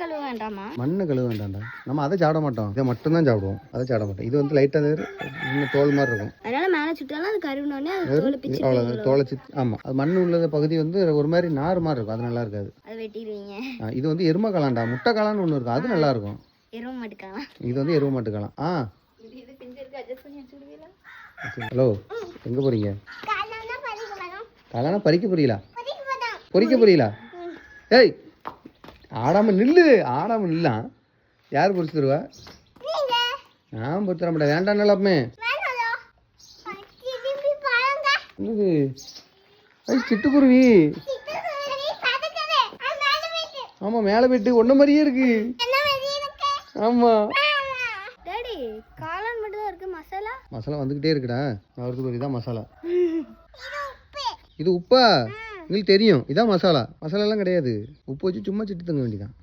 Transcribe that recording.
கழுவ வேண்டாமா? மண்ணை கழுவ வேண்டாம்டா. நம்ம அதை சாப்பிட மாட்டோம், இதை மட்டும் தான் சாப்பிடுவோம். அதை சாப்பிட மாட்டோம். இது வந்து லைட்டாக இன்னும் தோல் மாதிரி இருக்கும். அதனால மேலே சுட்டாலும் அது கருவினோடனே அது தோலை பிச்சு அவ்வளோதான், தோலை சித்து. ஆமாம், அது மண் உள்ள பகுதி வந்து ஒரு மாதிரி நார் மாதிரி இருக்கும். அது நல்லா இருக்காது. அதை வெட்டிடுவீங்க. இது வந்து எருமை காளான்டா, முட்டை காளான்னு ஒன்று இருக்கும். அது நல்லா இருக்கும். எருவ மாட்டுக்கலாம். இது வந்து எருவ மாட்டுக்கலாம். ஹலோ, எங்கே போகிறீங்க? காளானா பறிக்க புரியல, பொறிக்க புரியல. ஏய், ஆடாமல் நில்லு, ஆடாமல் நில்லாம். யார் பொறிச்சு தருவா? நான் பொறுத்து தர மாட்டேன். வேண்டாம் நல்லாமே. என்னது? சிட்டுக்குருவி. ஆமாம், மேலே போயிட்டு ஒன்றை மாதிரியே இருக்கு. ஆமாம், காளான் மட்டும் தான் இருக்கு. மசாலா மசாலா வந்துக்கிட்டே இருக்குடா. அவருக்கு இதான் மசாலா. இது உப்பா? உங்களுக்கு தெரியும், இதான் மசாலா. மசாலாலாம் கிடையாது. உப்பு வச்சு சும்மா சிட்டு தங்க வேண்டியதான்.